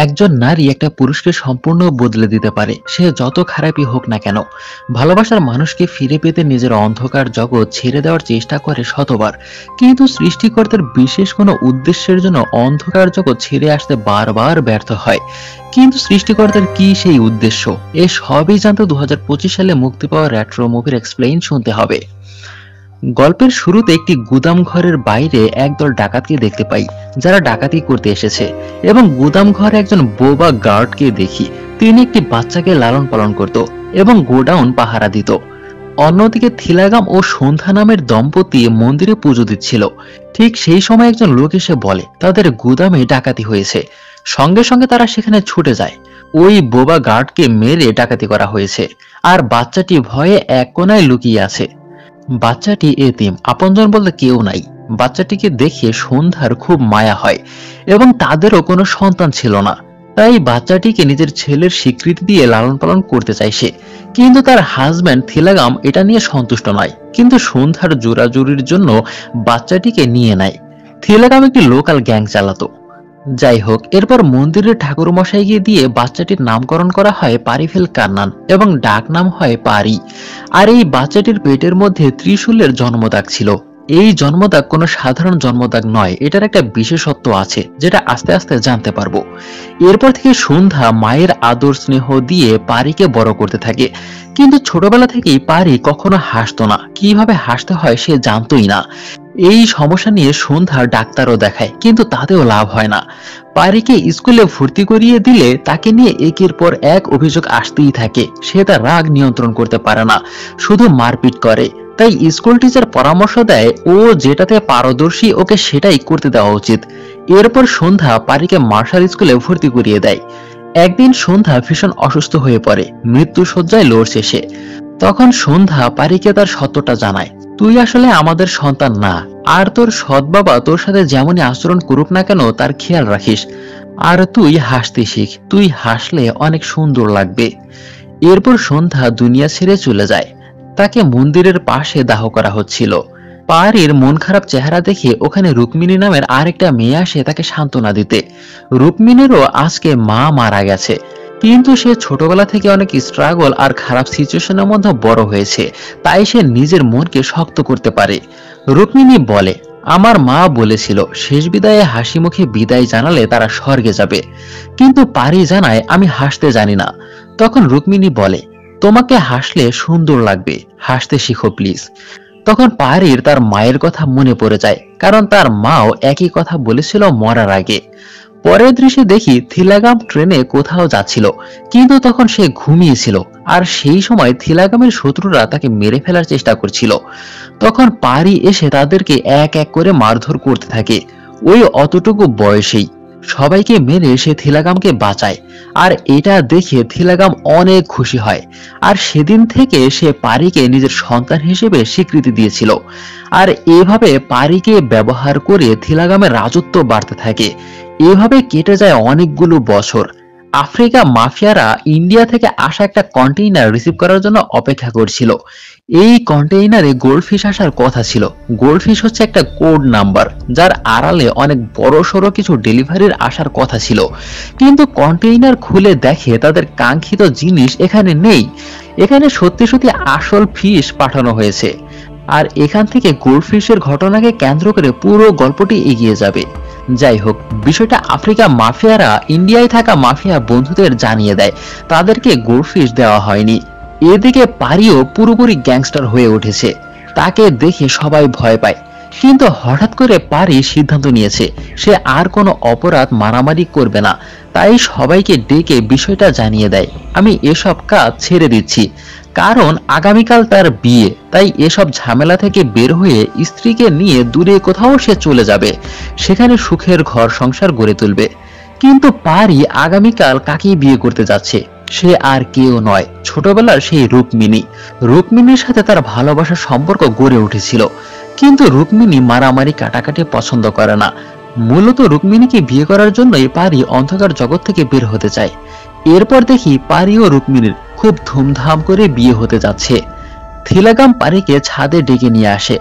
একজন নারী একটা পুরুষকে সম্পূর্ণ বদলে দিতে পারে, সে যত খারাপই হোক না কেন। ভালোবাসার মানুষকে ফিরে পেতে নিজের অন্ধকার জগৎ ছেড়ে দেওয়ার চেষ্টা করে শতবার, কিন্তু সৃষ্টিকর্তার বিশেষ কোনো উদ্দেশ্যের জন্য অন্ধকার জগৎ ছেড়ে আসতে বারবার ব্যর্থ হয়। কিন্তু সৃষ্টিকর্তার কি সেই উদ্দেশ্য? এ সবই জানতে 2025 সালে মুক্তি পাওয়া রেট্রো মুভির এক্সপ্লেইন শুনতে হবে। গল্পের শুরুতে একটি গুদাম ঘরের বাইরে একদল ডাকাতকে দেখতে পাই, যারা ডাকাতি করতে এসেছে, এবং গুদাম ঘরে একজন বোবা গার্ডকে দেখি। তিনি একটি বাচ্চাকে লালন পালন করত এবং গোডাউন পাহারা দিত। অন্যদিকে থিলাগাম ও সন্ধ্যা নামের দম্পতি মন্দিরে পুজো দিচ্ছিল। ঠিক সেই সময় একজন লোক এসে বলে তাদের গুদামে ডাকাতি হয়েছে। সঙ্গে সঙ্গে তারা সেখানে ছুটে যায়। ওই বোবা গার্ডকে মেরে ডাকাতি করা হয়েছে, আর বাচ্চাটি ভয়ে এক কোনায় লুকিয়ে আছে। বাচ্চাটি এতিম, আপনজন বলতে কেউ নাই। বাচ্চাটিকে দেখে সন্ধ্যার খুব মায়া হয়, এবং তাদেরও কোনো সন্তান ছিল না। তাই বাচ্চাটিকে নিজের ছেলের স্বীকৃতি দিয়ে লালন পালন করতে চাইছে। কিন্তু তার হাজব্যান্ড থিলাগাম এটা নিয়ে সন্তুষ্ট নয়, কিন্তু সন্ধ্যার জোরাজুরির জন্য বাচ্চাটিকে নিয়ে নেয়। থিলাগাম একটি লোকাল গ্যাং চালাতো। যাই হোক, এরপর মন্দিরের ঠাকুর মশাইকে দিয়ে বাচ্চাটির নামকরণ করা হয় পারিফেল কান্নান, এবং ডাক নাম হয় পারি। আর এই বাচ্চাটির পেটের মধ্যে ত্রিশূলের জন্মদাগ ছিল। এই জন্মদাগ কোনো সাধারণ জন্মদাগ নয়, এটার একটা বিশেষত্ব আছে যেটা আস্তে আস্তে জানতে পারবো। এরপর থেকে সন্ধ্যা মায়ের আদর স্নেহ দিয়ে পারিকে বড় করতে থাকে। কিন্তু ছোটবেলা থেকেই পারি কখনো হাসতো না, কিভাবে হাসতে হয় সে জানতোই না। এই সমস্যা নিয়ে সন্ধ্যা ডাক্তারও দেখায়, কিন্তু তাতেও লাভ হয় না। পারিকে স্কুলে ভর্তি করিয়ে দিলে তাকে নিয়ে একের পর এক অভিযোগ আসতেই থাকে। সে তার রাগ নিয়ন্ত্রণ করতে পারে না, শুধু মারপিট করে। তাই স্কুল টিচার পরামর্শ দেয় ও যেটাতে পারদর্শী ওকে সেটাই করতে দেওয়া উচিত। এরপর সন্ধ্যা পারিকে মার্শাল স্কুলে ভর্তি করিয়ে দেয়। একদিন সন্ধ্যা ভীষণ অসুস্থ হয়ে পড়ে, মৃত্যু শয্যায় লড়ছে সে। তখন সন্ধ্যা পারিকে তার সত্যটা জানায়, তুই আসলে আমাদের সন্তান না, আর তোর সৎ বাবা তোর সাথে যেমনই আচরণ করুক না কেন তার খেয়াল রাখিস। আর তুই হাসতে শিখ, তুই হাসলে অনেক সুন্দর লাগবে। এরপর সন্ধ্যা দুনিয়া ছেড়ে চলে যায়। তাকে মন্দিরের পাশে দাহ করা হচ্ছিল। পারির মন খারাপ চেহারা দেখে ওখানে রুক্মিণী নামের আরেকটা মেয়ে আসে তাকে সান্ত্বনা দিতে। রুক্মিণীরও আজকে মা মারা গেছে, কিন্তু সে ছোটবেলা থেকে অনেক স্ট্রাগল আর খারাপ সিচুয়েশনের মধ্যে বড় হয়েছে, তাই সে নিজের মনকে শক্ত করতে পারে। রুক্মিণী বলে, আমার মা বলেছিল শেষ বিদায়ে হাসি মুখে বিদায় জানালে তারা স্বর্গে যাবে, কিন্তু পারি জানায় আমি হাসতে জানি না। তখন রুক্মিণী বলে, তোমাকে হাসলে সুন্দর লাগবে, হাসতে শিখো প্লিজ। তখন পারির তার মায়ের কথা মনে পড়ে যায়, কারণ তার মাও একই কথা বলেছিল মরার আগে। পরের দৃশ্যে দেখি থিলাগাম ট্রেনে কোথাও যাচ্ছিল, কিন্তু তখন সে ঘুমিয়েছিল। আর সেই সময় থিলাগামের শত্রুরা তাকে মেরে ফেলার চেষ্টা করছিল। তখন পারি এসে তাদেরকে এক এক করে মারধর করতে থাকে। ওই অতটুকু বয়সেই সবাইকে মেরে সে থিলাগামকে বাঁচায়। আর এটা দেখে থিলাগাম অনেক খুশি হয়। আর সেদিন থেকে সে পারিকে নিজের সন্তান হিসেবে স্বীকৃতি দিয়েছিল। আর এভাবে পারিকে ব্যবহার করে থিলাগামের রাজত্ব বাড়তে থাকে। এভাবে কেটে যায় অনেকগুলো বছর। আফ্রিকা মাফিয়ারা ইন্ডিয়া থেকে আসা একটা কন্টেইনার রিসিভ করার জন্য অপেক্ষা করছিল। এই কন্টেইনারে গোল্ডফিশ আসার কথা ছিল। গোল্ডফিশ হচ্ছে একটা কোড নাম্বার, যার আড়ালে অনেক বড় সড়ো কিছু ডেলিভারির আসার কথা ছিল। কিন্তু কন্টেইনার খুলে দেখে তাদের কাঙ্ক্ষিত জিনিস এখানে নেই। এখানে সত্যি সত্যি আসল ফিশ পাঠানো হয়েছে। আর এখান থেকে গোল্ডফিশের ঘটনাকে কেন্দ্র করে পুরো গল্পটি এগিয়ে যাবে। যাই হোক, বিষয়টা আফ্রিকা মাফিয়ারা ইন্ডিয়ায় থাকা মাফিয়া বন্ধুদের জানিয়ে দেয়, তাদেরকে গোল্ডফিশ দেওয়া হয়নি। এদিকে পারিও পুরোপুরি গ্যাংস্টার হয়ে উঠেছে। তাকে দেখে সবাই ভয় পায়। কিন্তু হঠাৎ করে পারি সিদ্ধান্ত নিয়েছে সে আর কোনো অপরাধ মারামারি করবে না। তাই সবাইকে ডেকে বিষয়টা জানিয়ে দেয়, আমি এসব কাজ ছেড়ে দিচ্ছি, কারণ আগামীকাল তার বিয়ে। তাই এসব ঝামেলা থেকে বের হয়ে স্ত্রীকে নিয়ে দূরে কোথাও সে চলে যাবে, সেখানে সুখের ঘর সংসার গড়ে তুলবে। কিন্তু পারি আগামীকাল কাকে বিয়ে করতে যাচ্ছে? সে আর কেউ নয়, ছোটবেলার সেই রুক্মিণী। রুক্মিণীর সাথে তার ভালোবাসার সম্পর্ক গড়ে উঠেছিল। কিন্তু রুক্মিণী মারামারি কাটাকাটি পছন্দ করে না। মূলত রুক্মিণীকে বিয়ে করার জন্যই পারি অন্ধকার জগৎ থেকে বের হতে চায়। এরপর দেখি পারি ও রুক্মিণীর খুব ধুমধাম করে বিয়ে হতে যাচ্ছে। থিলাগাম পারিকে ছাদে ডেকে নিয়ে আসে।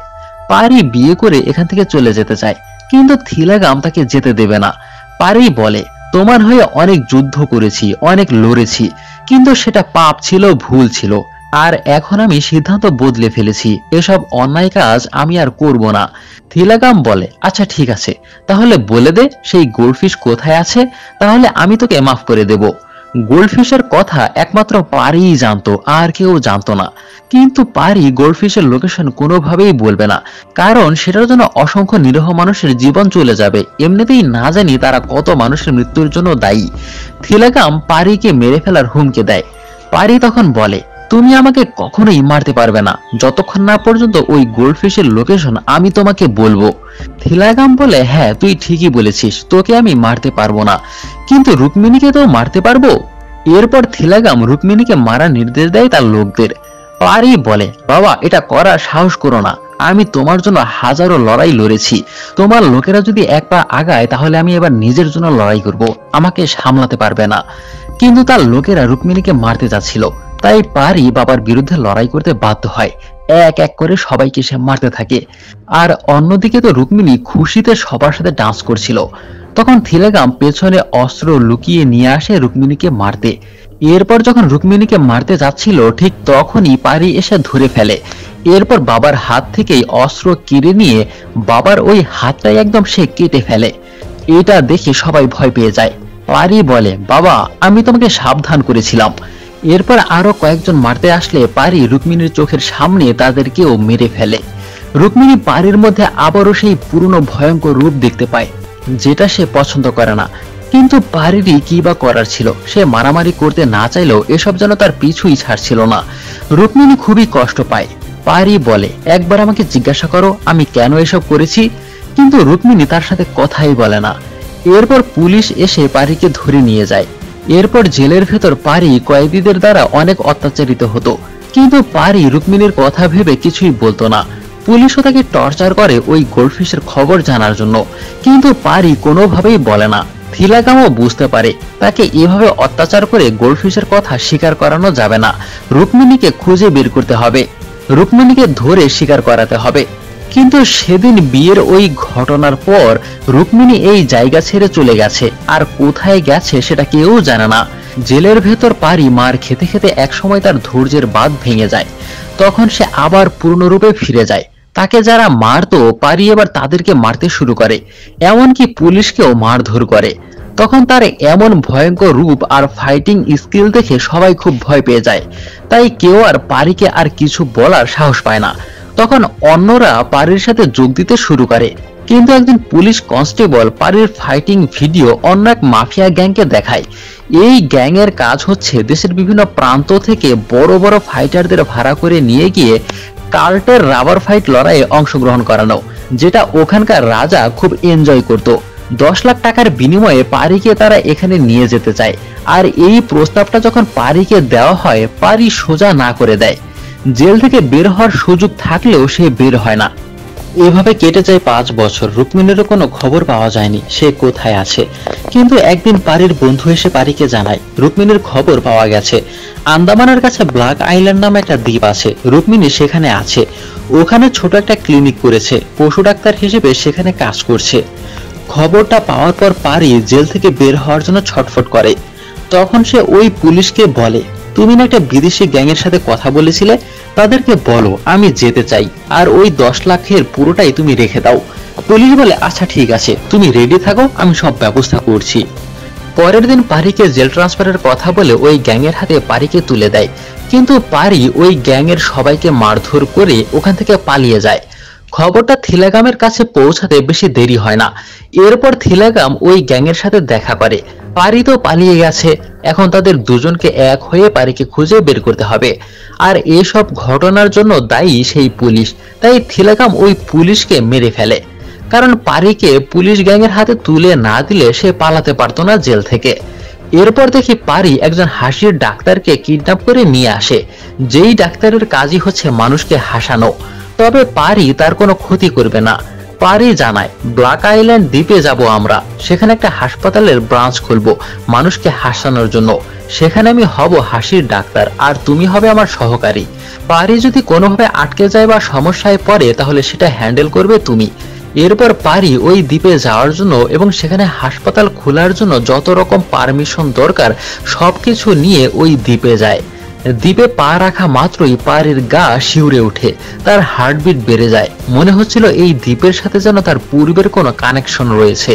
পারি বিয়ে করে এখান থেকে চলে যেতে চায়, কিন্তু থিলাগাম তাকে যেতে দেবে না। পারি বলে, তোমার হয়ে অনেক যুদ্ধ করেছি, অনেক লড়েছি, কিন্তু সেটা পাপ ছিল, ভুল ছিল। আর এখন আমি সিদ্ধান্ত বদলে ফেলেছি, এসব অন্যায় কাজ আমি আর করব না। থিলাগাম বলে, আচ্ছা ঠিক আছে, তাহলে বলে দে সেই গোল্ডফিশ কোথায় আছে, তাহলে আমি তোকে মাফ করে দেব। গোল্ডফিশের কথা একমাত্র পারিই জানতো, আর কেউ জানতো না। কিন্তু পারি গোল্ডফিশের লোকেশন কোনোভাবেই বলবে না, কারণ সেটার জন্য অসংখ্য নিরীহ মানুষের জীবন চলে যাবে। এমনিতেই না জানি তারা কত মানুষের মৃত্যুর জন্য দায়ী। থিলাগাম পারিকে মেরে ফেলার হুমকি দেয়। পারি তখন বলে, তুমি আমাকে কখনোই মারতে পারবে না যতক্ষণ না পর্যন্ত ওই গোল্ডফিশের লোকেশন আমি তোমাকে বলবো। থিলাগাম বলে, হ্যাঁ তুই ঠিকই বলেছিস, তোকে আমি মারতে পারবো না, কিন্তু রুক্মিণীকে তো মারতে পারবো। এরপর থিলাগাম রুক্মিণীকে মারার নির্দেশ দেয় তার লোকদের। পারি বলে, বাবা এটা করার সাহস করো না, আমি তোমার জন্য হাজারো লড়াই লড়েছি, তোমার লোকেরা যদি এক পা আগায় তাহলে আমি এবার নিজের জন্য লড়াই করব, আমাকে সামলাতে পারবে না। কিন্তু তার লোকেরা রুক্মিণীকে মারতে যাচ্ছিল, তাই পারি বাবার বিরুদ্ধে লড়াই করতে বাধ্য হয়। এক এক করে সবাইকে সে মারতে থাকে। আর অন্যদিকে তো রুক্মিণী খুশিতে সবার সাথে ডান্স করছিল। তখন থিলাগাম পেছনে অস্ত্র লুকিয়ে নিয়ে আসে রুক্মিণীকে মারতে। এরপর যখন রুক্মিণীকে মারতে যাচ্ছিল ঠিক তখনই পারি এসে ধরে ফেলে। এরপর বাবার হাত থেকেই অস্ত্র কেড়ে নিয়ে বাবার ওই হাতটাই একদম সে কেটে ফেলে। এটা দেখে সবাই ভয় পেয়ে যায়। পারি বলে, বাবা আমি তোমাকে সাবধান করেছিলাম। এরপর আরো কয়েকজন মারতে আসলে পারি রুক্মিণীর চোখের সামনে তাদেরকেও মেরে ফেলে। রুক্মিণী পারির মধ্যে আবারও সেই পুরনো ভয়ঙ্কর রূপ দেখতে পায়, যেটা সে পছন্দ করে না। কিন্তু পারিরই কি বা করার ছিল, সে মারামারি করতে না চাইলেও এসব যেন তার পিছুই ছাড়ছিল না। রুক্মিণী খুবই কষ্ট পায়। পারি বলে, একবার আমাকে জিজ্ঞাসা করো আমি কেন এসব করেছি। কিন্তু রুক্মিণী তার সাথে কথাই বলে না। এরপর পুলিশ এসে পারিকে ধরে নিয়ে যায়। এরপর জেলের ভেতর পারি কয়েদিদের দ্বারা অনেক অত্যাচারিত হতো, কিন্তু পারি রুক্মিণীর কথা ভেবে কিছুই বলতো না। পুলিশও তাকে টর্চার করে ওই গোল্ডফিশের খবর জানার জন্য, কিন্তু পারি কোনোভাবেই বলে না। থিলাগামও বুঝতে পারে তাকে এভাবে অত্যাচার করে গোল্ডফিশের কথা স্বীকার করানো যাবে না, রুক্মিণীকে খুঁজে বের করতে হবে, রুক্মিণীকে ধরে স্বীকার করাতে হবে। কিন্তু সেদিন বিয়ের ওই ঘটনার পর রুক্মিণী এই জায়গা ছেড়ে চলে গেছে, আর কোথায় গেছে সেটা কেউ জানে না। জেলের ভেতর পারি মার খেতে খেতে একসময় তার ধৈর্যের বাঁধ ভেঙে যায়। তখন সে আবার পূর্ণরূপে ফিরে যায়। তাকে যারা মারতো পারি এবার তাদেরকে মারতে শুরু করে, এমনকি পুলিশকেও মারধর করে। তখন তার এমন ভয়ঙ্কর রূপ আর ফাইটিং স্কিল দেখে সবাই খুব ভয় পেয়ে যায়, তাই কেউ আর পারিকে আর কিছু বলার সাহস পায় না। তখন অন্যরা পারির সাথে যোগ দিতে শুরু করে, কিন্তু একজন পুলিশ কনস্টেবল পারির ফাইটিং ভিডিও অন্য এক মাফিয়া গ্যাংকে দেখায়। এই গ্যাংয়ের কাজ হচ্ছে দেশের বিভিন্ন প্রান্ত থেকে বড় বড় ফাইটারদের ভাড়া করে নিয়ে গিয়ে কার্টের রাবার ফাইট লড়াইয়ে অংশগ্রহণ করানো, যেটা ওখানকার রাজা খুব এনজয় করত। 10 লাখ টাকার বিনিময়ে পারিকে তারা এখানে নিয়ে যেতে চায়। আর এই প্রস্তাবটা যখন পারিকে দেওয়া হয়, পারি সোজা না করে দেয়। জেল থেকে বের হওয়ার সুযোগ থাকলেও সে বের হয় না। এভাবে কেটে যায় 5 বছর। রুক্মিণীরও কোনো খবর পাওয়া যায়নি সে কোথায় আছে। কিন্তু একদিন পারির বন্ধু এসে পারিকে জানায় রুক্মিণীর খবর পাওয়া গেছে। আন্দামানের কাছে ব্ল্যাক আইল্যান্ড নামে একটা দ্বীপ আছে, রুক্মিণী সেখানে আছে। ওখানে ছোট একটা ক্লিনিক করেছে, পশু ডাক্তার হিসেবে সেখানে কাজ করছে। খবরটা পাওয়ার পর পারি জেল থেকে বের হওয়ার জন্য ছটফট করে। তখন সে ওই পুলিশকে বলে, তুমি না একটা বিদেশি গ্যাংয়ের সাথে কথা বলেছিলে, তাদেরকে বলো আমি যেতে চাই, আর ওই 10 লাখের পুরোটাই তুমি রেখে দাও। পুলিশ বলে, আচ্ছা ঠিক আছে, তুমি রেডি থাকো, আমি সব ব্যবস্থা করছি। পরের দিন পারিকে জেল ট্রান্সফারের কথা বলে ওই গ্যাংয়ের হাতে পারিকে তুলে দেয়, কিন্তু পারি ওই গ্যাংয়ের সবাইকে মারধর করে ওখান থেকে পালিয়ে যায়। খবরটা থিলাগামের কাছে পৌঁছাতে বেশি দেরি হয় না। এরপর থিলাগাম ওই গ্যাংয়ের সাথে দেখা করে। পারি তো পালিয়ে গেছে, এখন তাদের দুজনকে এক হয়ে পারিকে খুঁজে বের করতে হবে। আর এসব ঘটনার জন্য দায়ী সেই পুলিশ, তাই থিলাগাম ওই পুলিশকে মেরে ফেলে। কারণ পারিকে পুলিশ গ্যাংয়ের হাতে তুলে না দিলে সে পালাতে পারতো না জেল থেকে। এরপর দেখি পারি একজন হাসির ডাক্তারকে কিডন্যাপ করে নিয়ে আসে, যেই ডাক্তারের কাজই হচ্ছে মানুষকে হাসানো। তবে পারি তার কোনো ক্ষতি করবে না। পারি জানায়, ব্ল্যাক আইল্যান্ড দ্বীপে যাব আমরা, সেখানে একটা হাসপাতালের ব্রাঞ্চ খুলবো মানুষকে হাসানোর জন্য। সেখানে আমি হব হাসির ডাক্তার, আর তুমি হবে আমার সহকারী। পারি যদি কোনোভাবে আটকে যায় বা সমস্যায় পড়ে তাহলে সেটা হ্যান্ডেল করবে তুমি। এরপর পারি ওই দ্বীপে যাওয়ার জন্য এবং সেখানে হাসপাতাল খোলার জন্য যত রকম পারমিশন দরকার সবকিছু নিয়ে ওই দ্বীপে যায়। দ্বীপে পা রাখা মাত্রই পারির গা শিউরে ওঠে, তার হার্টবিট বেড়ে যায়, মনে হচ্ছিল এই দ্বীপের সাথে যেন তার পূর্বের কোনো কানেকশন রয়েছে।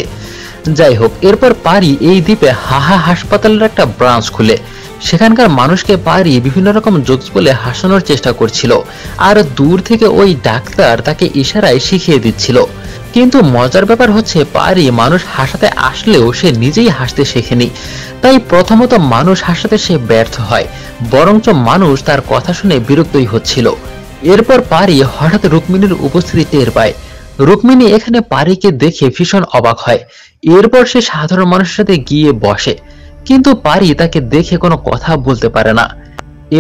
যাই হোক, এরপর পারি এই দ্বীপে হাহা হাসপাতালের একটা ব্রাঞ্চ খুলে সেখানকার মানুষকে পারি বিভিন্ন রকম জোকস বলে হাসানোর চেষ্টা করছিল, আর দূর থেকে ওই ডাক্তার তাকে ইশারায় শিখিয়ে দিচ্ছিল। কিন্তু মজার ব্যাপার হচ্ছে পারি মানুষ হাসাতে আসলেও সে নিজেই হাসতে শেখেনি, তাই প্রথমত মানুষ হাসাতে সে ব্যর্থ হয়, বরঞ্চ মানুষ তার কথা শুনে বিরক্তই হচ্ছিল। এরপর পারি হঠাৎ রুক্মিণীর উপস্থিতি টের পায়। রুক্মিণী এখানে পারিকে দেখে ভীষণ অবাক হয়। এরপর সে সাধারণ মানুষের সাথে গিয়ে বসে, কিন্তু পারি তাকে দেখে কোনো কথা বলতে পারে না।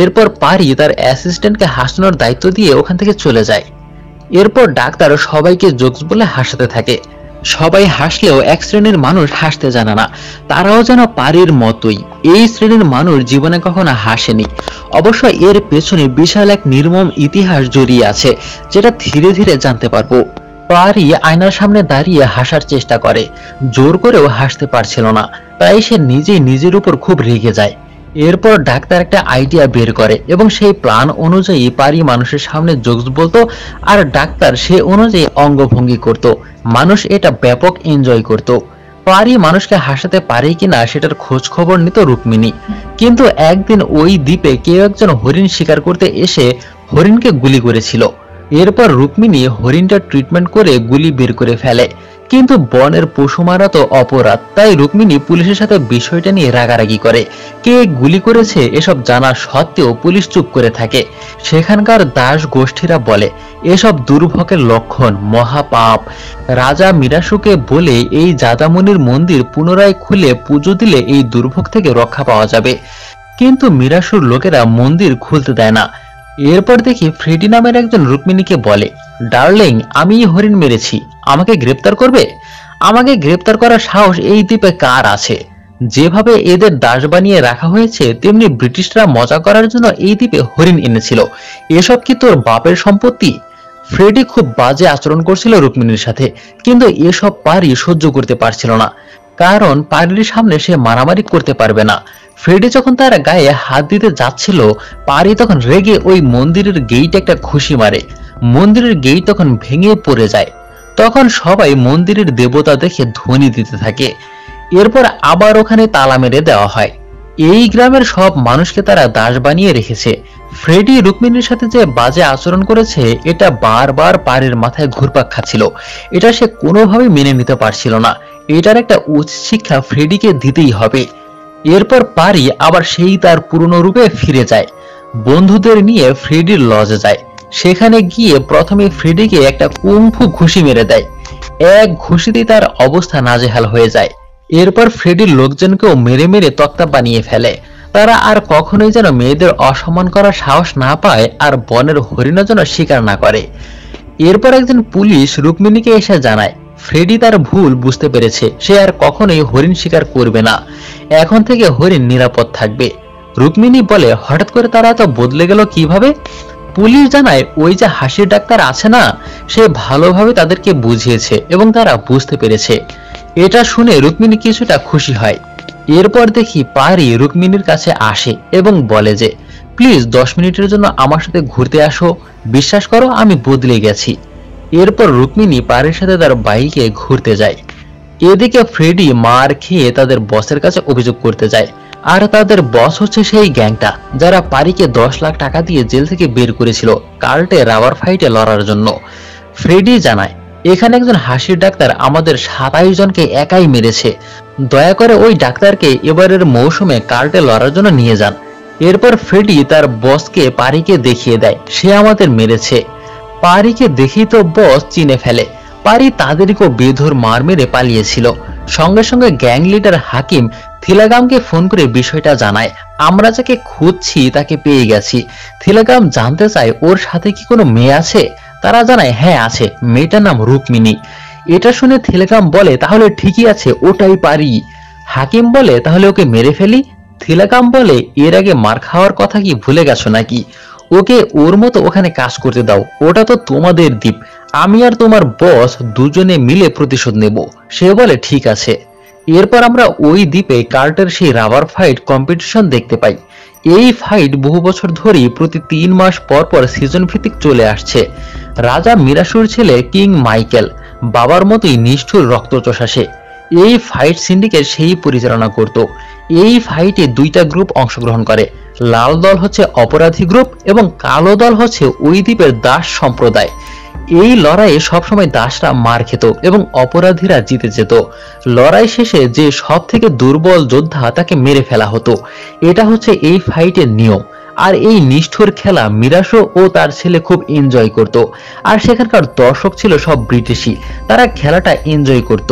এরপর পারি তার অ্যাসিস্ট্যান্টকে হাসানোর দায়িত্ব দিয়ে ওখান থেকে চলে যায়। এরপর ডাক্তার সবাইকে জোকস বলে হাসাতে থাকে। সবাই হাসলেও এক শ্রেণীর মানুষ হাসতে জানে না, তারাও যেন পারির মতোই এই শ্রেণীর মানুষ জীবনে কখনো হাসেনি। অবশ্য এর পেছনে বিশাল এক নির্মম ইতিহাস জড়িয়ে আছে, যেটা ধীরে ধীরে জানতে পারবো। পারি আয়নার সামনে দাঁড়িয়ে হাসার চেষ্টা করে, জোর করেও হাসতে পারছিল না, তাই সে নিজেই নিজের উপর খুব রেগে যায়। এরপর ডাক্তার একটা আইডিয়া বের করে এবং সেই প্ল্যান অনুযায়ী পারি মানুষের সামনে জোকস বলতো, আর ডাক্তার সে অনুযায়ী অঙ্গভঙ্গি করত। মানুষ এটা ব্যাপক এনজয় করত। পারি মানুষকে হাসাতে পারে কিনা সেটার খোঁজ খবর নিত রুক্মিণী। কিন্তু একদিন ওই দ্বীপে কেউ একজন হরিণ শিকার করতে এসে হরিণকে গুলি করেছিল। এরপর রুক্মিণী হরিণটা ট্রিটমেন্ট করে গুলি বের করে ফেলে, কিন্তু বনের পশু মারা তো অপরাধ, তাই রুক্মিণী পুলিশের সাথে বিষয়টা নিয়ে রাগারাগি করে। কে গুলি করেছে এসব জানা সত্ত্বেও পুলিশ চুপ করে থাকে। সেখানকার দাস গোষ্ঠীরা বলে এসব দুর্ভোগের লক্ষণ, মহাপাপ। রাজা মিরাসুকে বলে এই জাদামণির মন্দির পুনরায় খুলে পুজো দিলে এই দুর্ভোগ থেকে রক্ষা পাওয়া যাবে, কিন্তু মিরাসুর লোকেরা মন্দির খুলতে দেয় না। এরপর দেখি ফ্রেডি নামের একজন রুক্মিণীকে বলে, ডার্লিং, আমি হরিণ মেরেছি, আমাকে গ্রেপ্তার করবে? আমাকে গ্রেপ্তার করার সাহস এই দ্বীপে কার আছে? যেভাবে এদের দাস বানিয়ে রাখা হয়েছে তেমনি ব্রিটিশরা মজা করার জন্য এই দ্বীপে হরিণ এনেছিল। এসব কি তোর বাপের সম্পত্তি? ফ্রেডি খুব বাজে আচরণ করছিল রুক্মিণীর সাথে, কিন্তু এসব পারি সহ্য করতে পারছিল না, কারণ পারির সামনে সে মারামারি করতে পারবে না। ফ্রেডি যখন তার গায়ে হাত দিতে যাচ্ছিল, পারি তখন রেগে ওই মন্দিরের গেইটে একটা ঘুষি মারে। মন্দিরের গেইট তখন ভেঙে পড়ে যায়। তখন সবাই মন্দিরের দেবতা দেখে ধ্বনি দিতে থাকে। এরপর আবার ওখানে তালা মেরে দেওয়া হয়। এই গ্রামের সব মানুষকে তারা দাস বানিয়ে রেখেছে। ফ্রেডি রুক্মিণীর সাথে যে বাজে আচরণ করেছে এটা বারবার পারির মাথায় ঘুরপাক খাচ্ছিল। এটা সে কোনোভাবেই মেনে নিতে পারছিল না। এটার একটা উচিত শিক্ষা ফ্রেডিকে দিতেই হবে। এরপর পারি আবার সেই তার পুরনো রূপে ফিরে যায়। বন্ধুদের নিয়ে ফ্রেডির লজে যায়। সেখানে গিয়ে প্রথমে ফ্রেডিকে একটা কুম্ফু ঘুষি মেরে দেয়। এক ঘুষিতেই তার অবস্থা নাজেহাল হয়ে যায়। এরপর ফ্রেডির লোকজনকেও মেরে মেরে তক্তা বানিয়ে ফেলে। তারা আর কখনোই যেন মেয়েদের অসম্মান করার সাহস না পায়, আর বনের হরিণও যেন শিকার না করে। এরপর একজন পুলিশ রুক্মিণীকে এসে জানায় ফ্রেডি তার ভুল বুঝতে পেরেছে, সে আর কখনোই হরিণ শিকার করবে না, এখন থেকে হরিণ নিরাপদ থাকবে। রুক্মিণী বলে, হঠাৎ করে তারা এত বদলে গেল কিভাবে? পুলিশ জানায় ওই যে হাসির ডাক্তার আছে না, সে ভালোভাবে তাদেরকে বুঝিয়েছে এবং তারা বুঝতে পেরেছে। এটা শুনে রুক্মিণী কিছুটা খুশি হয়। এরপর দেখি পারি রুক্মিণীর কাছে আসে এবং বলে যে প্লিজ 10 মিনিটের জন্য আমার সাথে ঘুরতে আসো, বিশ্বাস করো আমি বদলে গেছি। এরপর রুক্মিণী পারির সাথে তার বাইকে ঘুরতে যায়। এদিকে ফ্রেডি মার খেয়ে তাদের বসের কাছে অভিযোগ করতে যায়, আর তাদের বস হচ্ছে সেই গ্যাংটা যারা পারিকে 10 লাখ টাকা দিয়ে জেল থেকে বের করেছিল কার্টে রাবার ফাইটে লড়ার জন্য। ফ্রেডি জানায় এখানে একজন হাসির ডাক্তার আমাদের 27 জনকে একাই মেরেছে, দয়া করে ওই ডাক্তারকে এবারের মৌসুমে কার্টে লড়ার জন্য নিয়ে যান। এরপর ফ্রেডি তার বসকে পারিকে দেখিয়ে দেয় সে আমাদের মেরেছে। পারিকে দেখেই তো বস চিনে ফেলে। পারি তাদেরকেও বেধর মার মেরে পালিয়েছিল। সঙ্গে সঙ্গে গ্যাং লিডার হাকিম থিলাগামকে ফোন করে বিষয়টা জানায়, আমরা যাকে খুঁজছি তাকে পেয়ে গেছি। থিলাগাম জানতে চায় ওর সাথে কি কোনো মেয়ে আছে। তারা জানায় হ্যাঁ আছে, মেয়েটার নাম রুক্মিণী। এটা শুনে থিলাগাম বলে তাহলে ঠিকই আছে, ওটাই পারি। হাকিম বলে তাহলে ওকে মেরে ফেলি। থিলাগাম বলে এর আগে মার খাওয়ার কথা কি ভুলে গেছো নাকি? ওকে ওর মতো ওখানে কাজ করতে দাও, ওটা তো তোমাদের দ্বীপ, আমি আর তোমার বস দুজনে মিলে প্রতিশোধ নেব। সে বলে ঠিক আছে। এরপর আমরা ওই দ্বীপে কার্টের সেই রাবার ফাইট কম্পিটিশন দেখতে পাই। এই ফাইট বহু বছর ধরেই প্রতি 3 মাস পর পর সিজন ভিত্তিক চলে আসছে। রাজা মিরাসুর ছেলে কিং মাইকেল বাবার মতোই নিষ্ঠুর রক্তচোষা সে। এই ফাইট সিন্ডিকেট সেই পরিচালনা করত। এই ফাইটে দুইটা গ্রুপ অংশগ্রহণ করে। লাল দল হচ্ছে অপরাধী গ্রুপ এবং কালো দল হচ্ছে ওই দ্বীপের দাস সম্প্রদায়। এই লড়াইয়ে সবসময় দাসরা মার খেত এবং অপরাধীরা জিতে যেত। লড়াই শেষে যে সব থেকে দুর্বল যোদ্ধা তাকে মেরে ফেলা হতো। এটা হচ্ছে এই ফাইটের নিয়ম। আর এই নিষ্ঠুর খেলা মিরাসো ও তার ছেলে খুব এনজয় করত। আর সেখানকার দর্শক ছিল সব ব্রিটিশই, তারা খেলাটা এনজয় করত।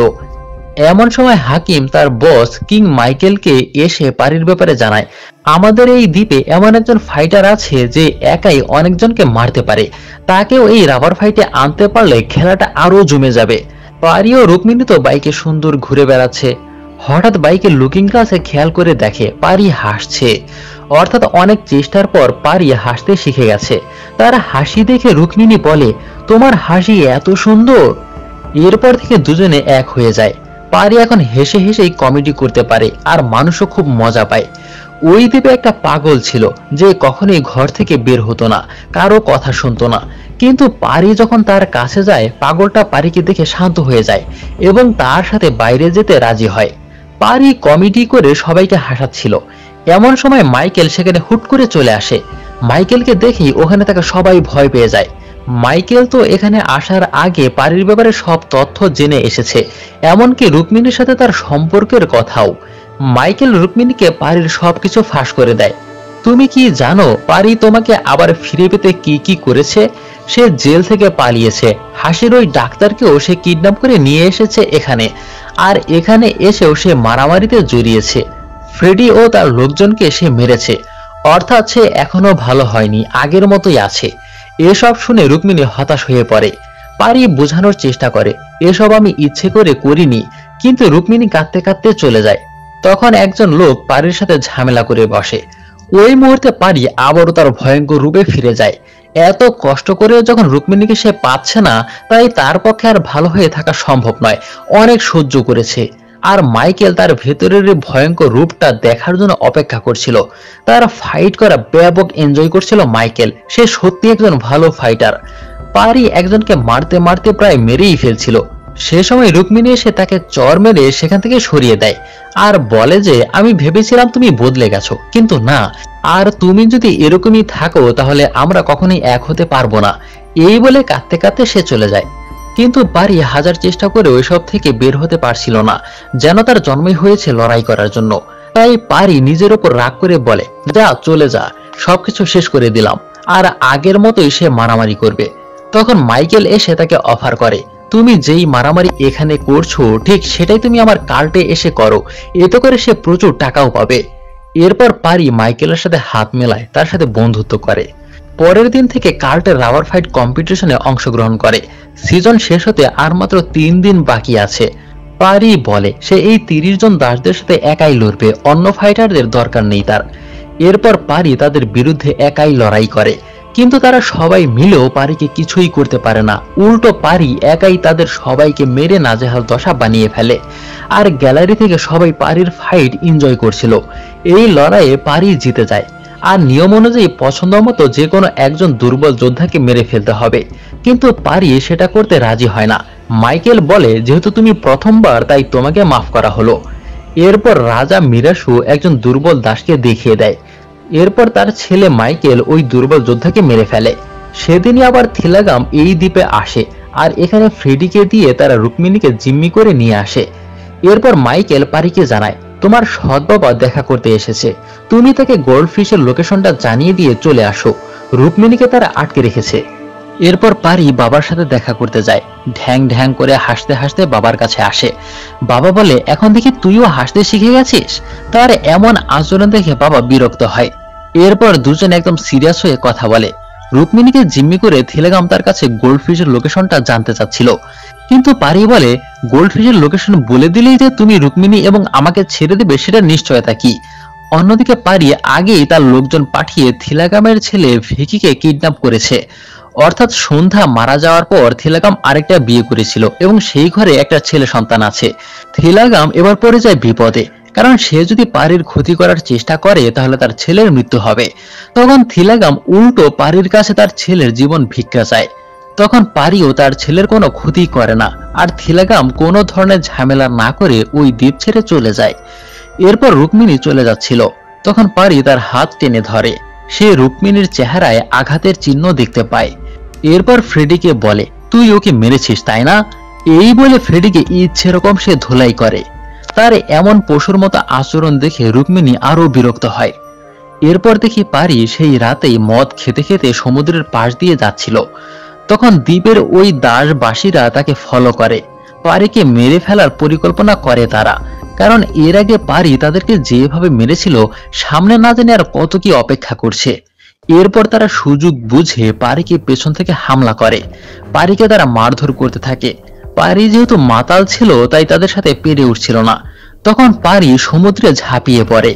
এমন সময় হাকিম তার বস কিং মাইকেলকে এসে পারির ব্যাপারে জানায়, আমাদের এই দ্বীপে এমন একজন ফাইটার আছে যে একাই অনেকজনকে মারতে পারে। তাকেও এই রাবার ফাইটে আনতে পারলে খেলাটা আরো জমে যাবে। পারি ও রুকমিনি তো বাইকে সুন্দর ঘুরে বেড়াচ্ছে। হঠাৎ বাইকের লুকিং গ্লাসে খেয়াল করে দেখে পারি হাসছে। অর্থাৎ অনেক চেষ্টার পর পারি হাসতে শিখে গেছে। তার হাসি দেখে রুকমিনি বলে, তোমার হাসি এত সুন্দর। এরপর থেকে দুজনে এক হয়ে যায়। পারি এখন হেসে হেসেই কমেডি করতে পারে আর মানুষও খুব মজা পায়। ওই দ্বীপে একটা পাগল ছিল যে কখনোই ঘর থেকে বের হতো না, কারো কথা শুনতো না। কিন্তু পারি যখন তার কাছে যায়, পাগলটা পারিকে দেখে শান্ত হয়ে যায় এবং তার সাথে বাইরে যেতে রাজি হয়। পারি কমেডি করে সবাইকে হাসাচ্ছিল। এমন সময় মাইকেল সেখানে হুট করে চলে আসে। মাইকেলকে দেখেই ওখানে তাকে সবাই ভয় পেয়ে যায়। মাইকেল তো এখানে আসার আগে পারির ব্যাপারে সব তথ্য জেনে এসেছে, এমনকি রুকমিনির সাথে তার সম্পর্কের কথাও। মাইকেল রুকমিনিকে পারির সবকিছু ফাঁস করে দেয়। তুমি কি জানো পারি তোমাকে আবার ফিরে পেতে কি কি করেছে? সে জেল থেকে পালিয়েছে, হাসির ওই ডাক্তারকেও সে কিডন্যাপ করে নিয়ে এসেছে এখানে। আর এখানে এসেও সে মারামারিতে জড়িয়েছে। ফ্রেডি ও তার লোকজনকে সে মেরেছে। অর্থাৎ সে এখনো ভালো হয়নি, আগের মতোই আছে। এসব শুনে রুকমিনি হতাশ হয়ে পড়ে। পারি বোঝানোর চেষ্টা করে, এসব আমি ইচ্ছে করে করিনি। কিন্তু রুকমিনি কাঁদতে কাঁদতে চলে যায়। তখন একজন লোক পারির সাথে ঝামেলা করে বসে। ওই মুহূর্তে পারি আবারও তার ভয়ঙ্কর রূপে ফিরে যায়। এত কষ্ট করে যখন রুকমিনিকে সে পাচ্ছে না, তাই তার পক্ষে আর ভালো হয়ে থাকা সম্ভব নয়। অনেক সহ্য করেছে। আর মাইকেল তার ভেতরের ভয়ঙ্কর রূপটা দেখার জন্য অপেক্ষা করছিল। তার ফাইট করা ব্যাপক এনজয় করছিল মাইকেল। সে সত্যি একজন ভালো ফাইটার। পারি একজনকে মারতে মারতে প্রায় মেরেই ফেলছিল। সে সময় রুকমিনি এসে তাকে চর মেরে সেখান থেকে সরিয়ে দেয় আর বলে যে, আমি ভেবেছিলাম তুমি বদলে গেছো, কিন্তু না। আর তুমি যদি এরকমই থাকো তাহলে আমরা কখনোই এক হতে পারবো না। এই বলে কাঁদতে কাঁদতে সে চলে যায়। কিন্তু পারি হাজার চেষ্টা করে ওইসব থেকে বের হতে পারছিল না, যেন তার জন্মই হয়েছে লড়াই করার জন্য। তাই পারি নিজের ওপর রাগ করে বলে, যা চলে যা, সবকিছু শেষ করে দিলাম। আর আগের মতোই সে মারামারি করবে। তখন মাইকেল এসে তাকে অফার করে, তুমি যেই মারামারি এখানে করছো ঠিক সেটাই তুমি আমার কার্টে এসে করো, এতে করে সে প্রচুর টাকাও পাবে। এরপর পারি মাইকেলের সাথে হাত মেলায়, তার সাথে বন্ধুত্ব করে। পরের দিন থেকে কার্টের রাবার ফাইট কম্পিটিশনে অংশগ্রহণ করে। সিজন শেষ হতে আর মাত্র 3 দিন বাকি আছে। পারি বলে সে এই 30 জন দাসদের সাথে একাই লড়বে, অন্য ফাইটারদের দরকার নেই তার। এরপর পারি তাদের বিরুদ্ধে একাই লড়াই করে, কিন্তু তারা সবাই মিলেও পারিকে কিছুই করতে পারে না। উল্টো পারি একাই তাদের সবাইকে মেরে নাজেহাল দশা বানিয়ে ফেলে। আর গ্যালারি থেকে সবাই পারির ফাইট এনজয় করছিল। এই লড়াইয়ে পারি জিতে যায়। আর নিয়ম অনুযায়ী পছন্দ মতো যে কোনো একজন দুর্বল যোদ্ধাকে মেরে ফেলতে হবে। কিন্তু পারি সেটা করতে রাজি হয় না। মাইকেল বলে, যেহেতু তুমি প্রথমবার তাই তোমাকে মাফ করা হলো। এরপর রাজা মিরাসু একজন দুর্বল দাসকে দেখিয়ে দেয়। এরপর তার ছেলে মাইকেল ওই দুর্বল যোদ্ধাকে মেরে ফেলে। সেদিনই আবার থিলাগাম এই দ্বীপে আসে আর এখানে ফ্রেডিকে দিয়ে তারা রুকমিনিকে জিম্মি করে নিয়ে আসে। এরপর মাইকেল পারিকে জানায়, তোমার সৎ বাবা দেখা করতে এসেছে, তুমি তাকে গোল্ডফিশের লোকেশনটা জানিয়ে দিয়ে চলে আসো। রুকমিনিকে তারা আটকে রেখেছে। এরপর পারি বাবার সাথে দেখা করতে যায়। ঢ্যাং ঢ্যাং করে হাসতে হাসতে বাবার কাছে আসে। বাবা বলে, এখন দেখি তুইও হাসতে শিখে গেছিস। তার এমন আচরণ দেখে বাবা বিরক্ত হয়। এরপর দুজন একদম সিরিয়াস হয়ে কথা বলে। রুকমিনিকে জিম্মি করে থিলাগাম তার কাছে গোল্ডফিশের লোকেশনটা জানতে চাচ্ছিল। কিন্তু পারি বলে, গোল্ডফিশের লোকেশন বলে দিলেই যে তুমি রুকমিনি এবং আমাকে ছেড়ে দেবে সেটা নিশ্চয়তা কি? অন্যদিকে পারি আগেই তার লোকজন পাঠিয়ে থিলাগামের ছেলে ভিকিকে কিডন্যাপ করেছে। অর্থাৎ সন্ধ্যা মারা যাওয়ার পর থিলাগাম আরেকটা বিয়ে করেছিল এবং সেই ঘরে একটা ছেলে সন্তান আছে। থিলাগাম এবার পড়ে যায় বিপদে, কারণ সে যদি পারির ক্ষতি করার চেষ্টা করে তাহলে তার ছেলের মৃত্যু হবে। তখন থিলাগাম উল্টো পারির কাছে তার ছেলের জীবন ভিক্ষা চায়। তখন পারিও তার ছেলের কোনো ক্ষতি করে না, আর থিলাগাম কোনো ধরনের ঝামেলা না করে ওই দ্বীপ ছেড়ে চলে যায়। এরপর রুক্মিণী চলে যাচ্ছিল, তখন পারি তার হাত টেনে ধরে। সে রুক্মিণীর চেহারায় আঘাতের চিহ্ন দেখতে পায়। এরপর ফ্রেডিকে বলে, তুই ওকে মেরেছিস তাই না? এই বলে ফ্রেডিকে ইচ্ছে রকম সে ধুলাই করে। তার এমন পশুর মতো আচরণ দেখে রুক্মিণী আরো বিরক্ত হয়। এরপর দেখি পারি সেই রাতেই মদ খেতে খেতে সমুদ্রের পাশ দিয়ে যাচ্ছিল। তখন দ্বীপের ওই দাসবাসীরা তাকে ফলো করে। পারিকে মেরে ফেলার পরিকল্পনা করে তারা, কারণ এর আগে পারি তাদেরকে যেভাবে মেরেছিল সামনে না জানি আর কত কি অপেক্ষা করছে। এরপর তারা সুযোগ বুঝে পারিকে পেছন থেকে হামলা করে। পারিকে তারা মারধর করতে থাকে। পারি যেহেতু মাতাল ছিল তাই তাদের সাথে পেরে উঠছিল না। তখন পারি সমুদ্রে ঝাঁপিয়ে পড়ে।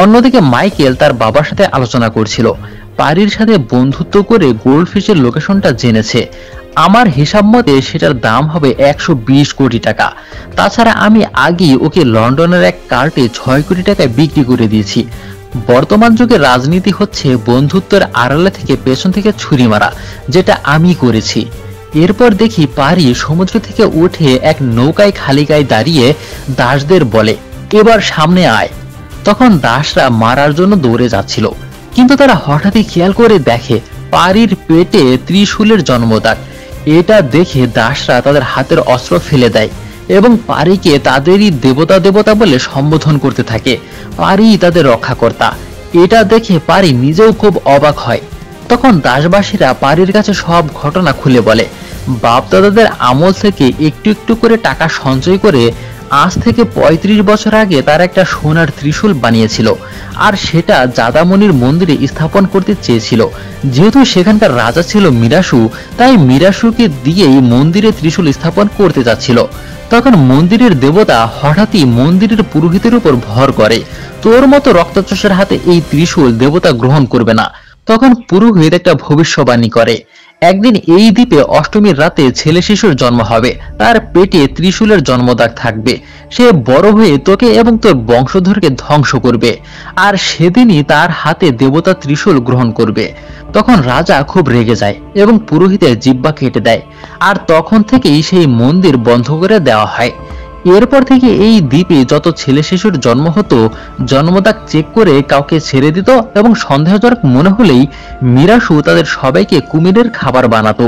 অন্যদিকে মাইকেল তার বাবার সাথে আলোচনা করছিল। পারির সাথে বন্ধুত্ব করে গোল্ডফিশের লোকেশনটা জেনেছে। আমার হিসাব মতে সেটার দাম হবে 120 কোটি টাকা। তাছাড়া আমি আগেই ওকে লন্ডনের এক কার্টে 6 কোটি টাকায় বিক্রি করে দিয়েছি। বর্তমান যুগে রাজনীতি হচ্ছে বন্ধুত্বের আড়ালে থেকে পেছন থেকে ছুরি মারা, যেটা আমি করেছি। এরপর দেখি পারি সমুদ্র থেকে উঠে এক নৌকায় খালি গায়ে দাঁড়িয়ে দাসদের বলে, এবার সামনে আয়। তখন দাসরা মারার জন্য দৌড়ে যাচ্ছিল, কিন্তু তারা হঠাৎই খেয়াল করে দেখে পারির পেটে ত্রিশূলের জন্মদাগ। এটা দেখে দাসরা তাদের হাতের অস্ত্র ফেলে দেয় এবং পারিকে তাদেরই দেবতা দেবতা বলে সম্বোধন করতে থাকে। পারি তাদের রক্ষাকর্তা। এটা দেখে পারি নিজেও খুব অবাক হয়। তখন দাসবাসীরা পারির কাছে সব ঘটনা খুলে বলে। বাপ দাদাদের আমল থেকে একটু একটু করে টাকা সঞ্চয় করে আজ থেকে 35 বছর আগে তার একটা সোনার ত্রিশূল বানিয়েছিল, আর সেটা জাদামণির মন্দিরে স্থাপন করতে চেয়েছিল। যেহেতু সেখানকার রাজা ছিল মিরাসু, তাই মিরাসুকে দিয়েই মন্দিরে ত্রিশূল স্থাপন করতে যাচ্ছিল। তখন মন্দিরের দেবতা হঠাৎই মন্দিরের পুরোহিতের উপর ভর করে, তোর মতো রক্তচোষের হাতে এই ত্রিশূল দেবতা গ্রহণ করবে না। তখন পুরোহিত একটা ভবিষ্যবাণী করে, একদিন এই দ্বীপে অষ্টমীর রাতে ছেলে শিশুর জন্ম হবে, তার পেটে ত্রিশূলের জন্মদাগ থাকবে। সে বড় হয়ে তোকে এবং তোর বংশধরকে ধ্বংস করবে, আর সেদিনই তার হাতে দেবতা ত্রিশূল গ্রহণ করবে। তখন রাজা খুব রেগে যায় এবং পুরোহিতের জিহ্বা কেটে দেয়, আর তখন থেকেই সেই মন্দির বন্ধ করে দেওয়া হয়। এরপর থেকে এই দ্বীপে যত ছেলে শিশুর জন্ম হতো, জন্মদাগ চেক করে কাউকে ছেড়ে দিত এবং সন্দেহজনক মনে হলেই মিরাসু তাদের সবাইকে কুমিরের খাবার বানাতো।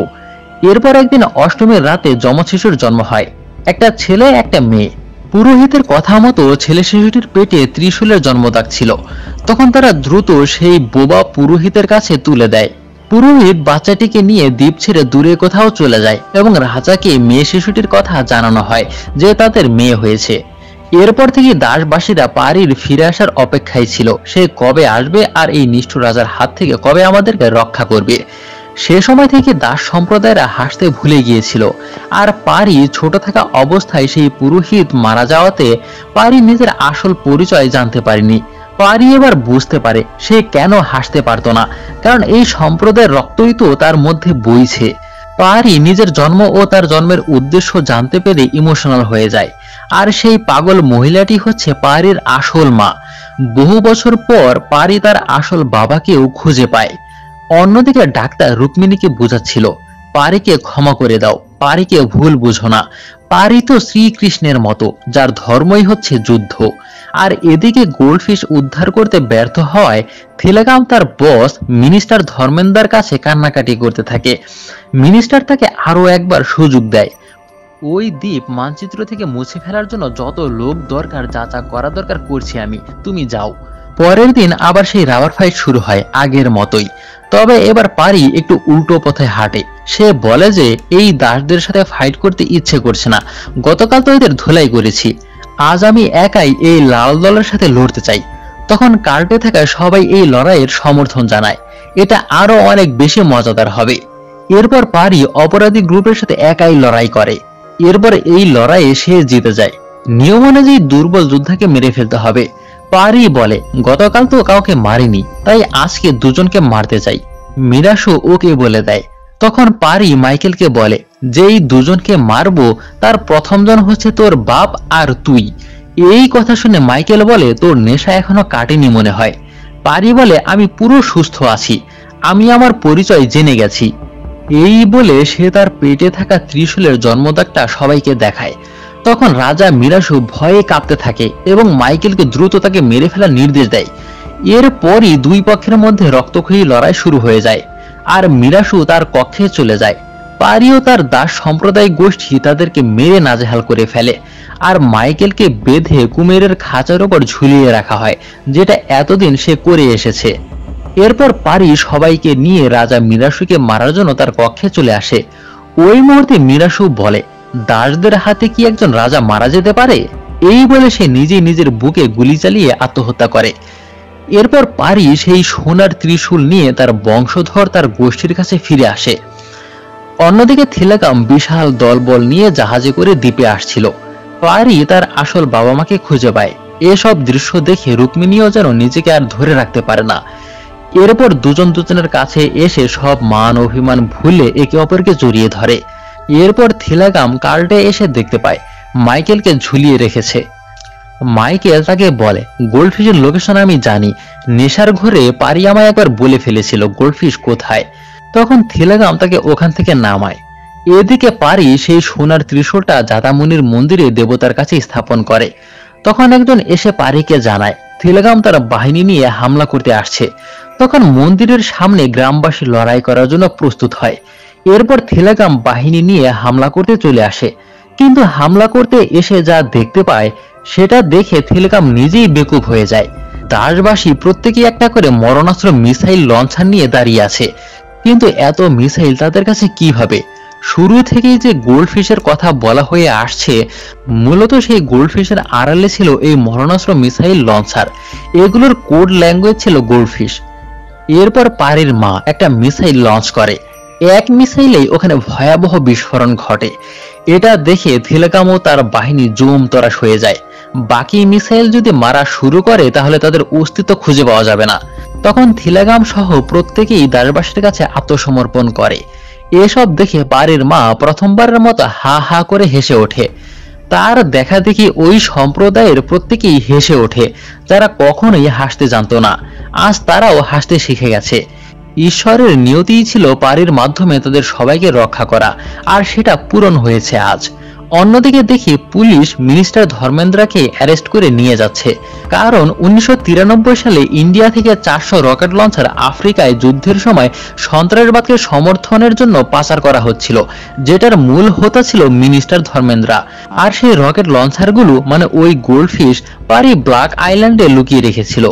এরপর একদিন অষ্টমীর রাতে যমজ শিশুর জন্ম হয়, একটা ছেলে একটা মেয়ে। পুরোহিতের কথা মতো ছেলে শিশুটির পেটে ত্রিশূলের জন্মদাগ ছিল। তখন তারা দ্রুত সেই বোবা পুরোহিতের কাছে তুলে দেয়। পুরোহিত বাচ্চাটিকে নিয়ে দ্বীপ ছেড়ে দূরে কোথাও চলে যায় এবং রাজাকে মেয়ে শিশুটির কথা জানানো হয় যে তাদের মেয়ে হয়েছে। এরপর থেকে দাসবাসীরা পারির ফিরে আসার অপেক্ষায় ছিল, সে কবে আসবে আর এই নিষ্ঠুর রাজার হাত থেকে কবে আমাদেরকে রক্ষা করবে। সে সময় থেকে দাস সম্প্রদায়রা হাসতে ভুলে গিয়েছিল। আর পারি ছোট থাকা অবস্থায় সেই পুরোহিত মারা যাওয়াতে পারি নিজের আসল পরিচয় জানতে পারেনি। পারি এবার বুঝতে পারে সে কেন হাসতে পারত না, কারণ এই সম্প্রদায়ের রক্তই তো তার মধ্যে বইছে। পারি নিজের জন্ম ও তার জন্মের উদ্দেশ্য জানতে পেরে ইমোশনাল হয়ে যায়। আর সেই পাগল মহিলাটি হচ্ছে পারির আসল মা। বহু বছর পর পারি তার আসল বাবাকেও খুঁজে পায়। অন্যদিকে ডাক্তার রুক্মিণীকে বোঝাচ্ছিল, পারিকে ক্ষমা করে দাও, পারিকে ভুল বুঝো না। পারি তো শ্রীকৃষ্ণের মতো, যার ধর্মই হচ্ছে যুদ্ধ। আর এদিকে গোল্ডফিশ উদ্ধার করতে ব্যর্থ হওয়ায় থিলাগাম তার বস মিনিস্টার ধর্মেন্দ্রার কাছে কান্নাকাটি করতে থাকে। মিনিস্টার তাকে আরো একবার সুযোগ দেয়। ওই দ্বীপ মানচিত্র থেকে মুছে ফেলার জন্য যত লোক দরকার, যা যা করা দরকার করছি আমি, তুমি যাও। পরের দিন আবার সেই রাবার ফাইট শুরু হয় আগের মতোই। তবে এবার পারি একটু উল্টো পথে হাঁটে। সে বলে যে এই দাসদের সাথে ফাইট করতে ইচ্ছে করছে না, গতকাল তো এদের ধুলাই করেছি, আজ আমি একাই এই লাল দলের সাথে লড়তে চাই। তখন কার্টে থাকা সবাই এই লড়াইয়ের সমর্থন জানায়, এটা আরো অনেক বেশি মজাদার হবে। এরপর পারি অপরাধী গ্রুপের সাথে একাই লড়াই করে। এরপর এই লড়াইয়ে সে জিতে যায়। নিয়ম অনুযায়ী দুর্বল যোদ্ধাকে মেরে ফেলতে হবে। পারি বলে, গতকাল তো কাউকে মারিনি, তাই আজকে দুজনকে মারতে চাই। মিরাসু ওকে বলে দেয়, তখন পারি মাইকেলকে বলে যে এই দুজনকে মারবো তার প্রথমজন হচ্ছে তোর বাপ আর তুই। এই কথা শুনে মাইকেল বলে তোর নেশা এখনো কাটেনি মনে হয়। পারি বলে আমি পুরো সুস্থ আছি, আমি আমার পরিচয় জেনে গেছি। এই বলে সে তার পেটে থাকা ত্রিশূলের জন্মদাগটা সবাইকে দেখায়। তখন রাজা মিরাসু ভয়ে কাঁপতে থাকে এবং মাইকেলকে দ্রুত তাকে মেরে ফেলার নির্দেশ দেয়। এরপরই দুই পক্ষের মধ্যে রক্তক্ষয়ী লড়াই শুরু হয়ে যায় আর মিরাসু তার কক্ষে চলে যায়। পারিও তার দাস সম্প্রদায় গোষ্ঠী তাদেরকে মেরে নাজেহাল করে ফেলে আর মাইকেলকে বেঁধে কুমিরের খাঁচার ওপর ঝুলিয়ে রাখা হয়, যেটা এতদিন সে করে এসেছে। এরপর পারি সবাইকে নিয়ে রাজা মিরাসুকে মারার জন্য তার কক্ষে চলে আসে। ওই মুহূর্তে মিরাসু বলে দাসদের হাতে কি একজন রাজা মারা যেতে পারে? এই বলে সে নিজেই নিজের বুকে গুলি চালিয়ে আত্মহত্যা করে। এরপর পারি সেই সোনার ত্রিশূল নিয়ে তার বংশধর তার গোষ্ঠীর কাছে ফিরে আসে। অন্যদিকে থিলাগাম বিশাল দলবল নিয়ে জাহাজে করে দ্বীপে আসছিল। পারি তার আসল বাবা মাকে খুঁজে পায়। এসব দৃশ্য দেখে রুক্মিণীও যেন নিজেকে আর ধরে রাখতে পারে না। এরপর দুজন দুজনের কাছে এসে সব মান অভিমান ভুলে একে অপরকে জড়িয়ে ধরে। এরপর থিলাগাম কার্ডে এসে দেখতে পায় মাইকেলকে ঝুলিয়ে রেখেছে। মাইকেল তাকে বলে গোল্ডফিশের লোকেশন আমি জানি, নেশার ঘরে পারি আমায় একবার বলে ফেলেছিল গোল্ডফিশ কোথায়। তখন থিলাগাম তাকে ওখান থেকে নামায়। এদিকে পারি সেই সোনার ত্রিশূলটা জাদামুনির মন্দিরে দেবতার কাছে স্থাপন করে। তখন একজন এসে পারিকে জানায় থিলাগাম তার বাহিনী নিয়ে হামলা করতে আসছে। তখন মন্দিরের সামনে গ্রামবাসী লড়াই করার জন্য প্রস্তুত হয়। এরপর থিলাগাম বাহিনী নিয়ে হামলা করতে চলে আসে, কিন্তু হামলা করতে এসে যা দেখতে পায় সেটা দেখে থিলাগাম নিজেই বেকুব হয়ে যায়। দাসবাসী প্রত্যেকেই একটা করে মরণাস্ত্র মিসাইল লঞ্চার নিয়ে দাঁড়িয়ে আছে, কিন্তু এত মিসাইল তাদের কাছে কিভাবে? শুরু থেকেই যে গোল্ডফিশের কথা বলা হয়ে আসছে, মূলত সেই গোল্ডফিশের আড়ালে ছিল এই মরণাস্ত্র মিসাইল লঞ্চার। এগুলোর কোড ল্যাঙ্গুয়েজ ছিল গোল্ডফিশ। এরপর পারির মা একটা মিসাইল লঞ্চ করে। এক মিসাইলেই ওখানে ভয়াবহ বিস্ফোরণ ঘটে। এটা দেখে থিলাগাম ও তার বাহিনী জুম তরাস হয়ে যায়। বাকি মিসাইল যদি মারা শুরু করে তাহলে তাদের অস্তিত্ব খুঁজে পাওয়া যাবে না। তখন থিলাগাম সহ প্রত্যেকেই দাসবাসীর কাছে আত্মসমর্পণ করে। এসব দেখে পারির মা প্রথমবারের মতো হা হা করে হেসে ওঠে। তার দেখা দেখি ওই সম্প্রদায়ের প্রত্যেকেই হেসে ওঠে, যারা কখনোই হাসতে জানতো না। আজ তারাও হাসতে শিখে গেছে। ঈশ্বরের নিয়তিই ছিল পারির মাধ্যমে তাদের সবাইকে রক্ষা করা, আর সেটা পূরণ হয়েছে আজ। অন্যদিকে দেখি পুলিশ মিনিস্টার ধর্মেন্দ্রকে অ্যারেস্ট করে নিয়ে যাচ্ছে, কারণ 1993 সালে ইন্ডিয়া থেকে 400 রকেট লঞ্চার আফ্রিকায় যুদ্ধের সময় সন্ত্রাসবাদকে সমর্থনের জন্য পাচার করা হচ্ছিল, যেটার মূল হোতা ছিল মিনিস্টার ধর্মেন্দ্র। আর সেই রকেট লঞ্চারগুলো মানে ওই গোল্ডফিশ পারি ব্ল্যাক আইল্যান্ডে লুকিয়ে রেখেছিল।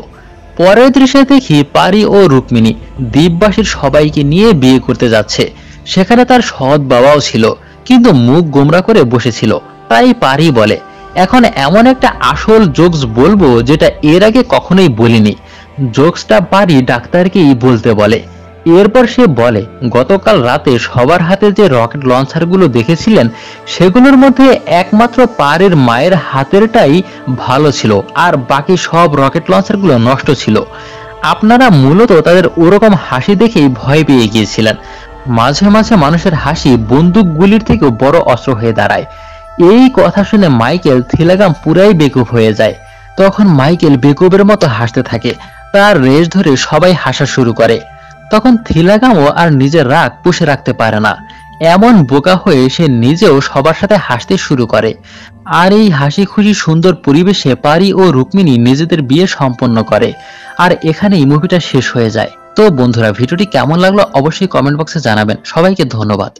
পরের দৃশ্যে দেখি পারি ও রুক্মিণী দ্বীপবাসীর সবাইকে নিয়ে বিয়ে করতে যাচ্ছে। সেখানে তার সৎ বাবাও ছিল, কিন্তু মুখ গোমরা করে বসেছিল। তাই পারি বলে এখন এমন একটা আসল জোকস বলবো যেটা এর আগে কখনোই বলিনি। জোকসটা পারি ডাক্তারকেই বলতে বলে। এরপর সে বলে গতকাল রাতে সবার হাতে যে রকেট লঞ্চারগুলো দেখেছিলেন সেগুলোর মধ্যে একমাত্র পারির মায়ের হাতেরটাই ভালো ছিল, আর বাকি সব রকেট লঞ্চারগুলো নষ্ট ছিল। আপনারা মূলত তাদের ওরকম হাসি দেখেই ভয় পেয়ে গিয়েছিলেন। মাঝে মাঝে মানুষের হাসি বন্দুক গুলির থেকেও বড় অস্ত্র হয়ে দাঁড়ায়। এই কথা শুনে মাইকেল থিলাগাম পুরাই বেকুব হয়ে যায়। তখন মাইকেল বেকুবের মতো হাসতে থাকে। তার রেশ ধরে সবাই হাসা শুরু করে। তখন থিলাগামও আর নিজের রাগ পুষে রাখতে পারে না। এমন বোকা হয়ে সে নিজেও সবার সাথে হাসতে শুরু করে। আর এই হাসি খুশি সুন্দর পরিবেশে পারি ও রুক্মিণী নিজেদের বিয়ে সম্পন্ন করে। আর এখানেই মুভিটা শেষ হয়ে যায়। তো বন্ধুরা, ভিডিওটি কেমন লাগলো অবশ্যই কমেন্ট বক্সে জানাবেন। সবাইকে ধন্যবাদ।